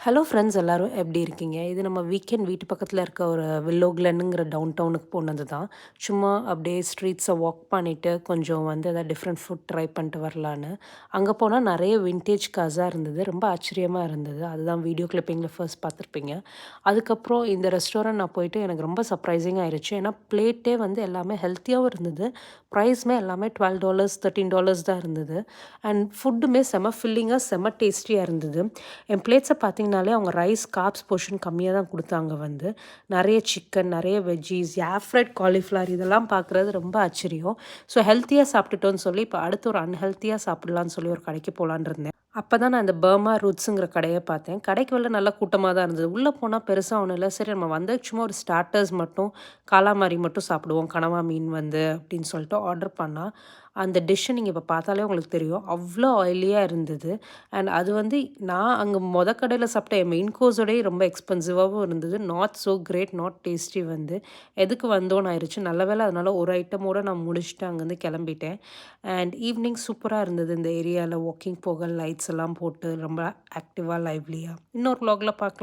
Hello friends எல்லாரும் எப்படி இருக்கீங்க? இது நம்ம வீட்டு பக்கத்துல இருக்க ஒரு வில்லோ கிளென்னுங்கிற டவுன் டவுனுக்கு போனது தான். சும்மா அப்படியே ஸ்ட்ரீட்ஸை வாக் பண்ணிட்டு, கொஞ்சம் வந்து ஏதாவது டிஃப்ரெண்ட் ஃபுட் ட்ரை பண்ணிட்டு வரலான்னு. அங்க போனா நெறைய விண்டேஜ் கார்ஸா இருந்தது. ரொம்ப ஆச்சரியமா இருந்தது. அதுதான் வீடியோ கிளிப்பிங்கில ஃபர்ஸ்ட் பார்த்துருப்பீங்க. அதுக்கப்புறம் இந்த ரெஸ்டாரண்ட் நான் போயிட்டு எனக்கு ரொம்ப சர்ப்ரைசிங்கா ஆயிருச்சு. ஏன்னா பிளேட்டே வந்து எல்லாமே ஹெல்த்தியாவும் இருந்தது. ப்ரைஸுமே எல்லாமே $12, $13 தான் இருந்தது. அண்ட் ஃபுட்டுமே செம்ம ஃபில்லிங்கா, செம்ம டேஸ்டியா இருந்தது. என் பிளேட்ஸை பார்த்தீங்கனாலே அவங்க ரைஸ் கார்ப்ஸ் போர்ஷன் கம்மியாக தான் கொடுத்தாங்க வந்து. நிறைய சிக்கன், நிறைய வெஜ்ஜீஸ், ஏர்ஃப்ரைட் காலிஃப்ளவர் இதெல்லாம் பார்க்குறது ரொம்ப ஆச்சரியம். ஸோ ஹெல்த்தியாக சாப்பிட்டுட்டோன்னு சொல்லி இப்போ அடுத்து ஒரு அன்ஹெல்த்தியாக சாப்பிடலான்னு சொல்லி ஒரு கடைக்கு போகலான்னு இருந்தேன். அப்போ தான் நான் இந்த பர்மா ரூட்ஸுங்கிற கடையை பார்த்தேன். கடைக்கு வெளில நல்லா கூட்டமாக தான் இருந்தது. உள்ளே போனால் பெருசாக ஒன்றும் இல்லை. சரி நம்ம வந்து சும்மா ஒரு ஸ்டார்ட்டர்ஸ் மட்டும் காலாமாரி மட்டும் சாப்பிடுவோம். கனவா மீன் வந்து அப்படின்னு சொல்லிட்டு ஆர்டர் பண்ணால் அந்த டிஷ்ஷை நீங்கள் இப்போ பார்த்தாலே உங்களுக்கு தெரியும். அவ்வளோ ஆயிலியாக இருந்தது. அண்ட் அது வந்து நான் அங்கே கடையில் சாப்பிட்ட என் மெயின் கோர்ஸோடய ரொம்ப எக்ஸ்பென்சிவாகவும் இருந்தது. Not so great, not tasty வந்து. எதுக்கு வந்தோன்னு ஆயிடுச்சு. நல்ல வேளை அதனால ஒரு ஐட்டமோடு நான் முடிச்சுட்டு அங்கேருந்து கிளம்பிட்டேன். அண்ட் ஈவினிங் சூப்பராக இருந்தது. இந்த ஏரியாவில் வாக்கிங் போக லைட்ஸ் எல்லாம் போட்டு ரொம்ப ஆக்டிவாக லைவ்லியாக. இன்னொரு vlogல பார்க்கலாம்.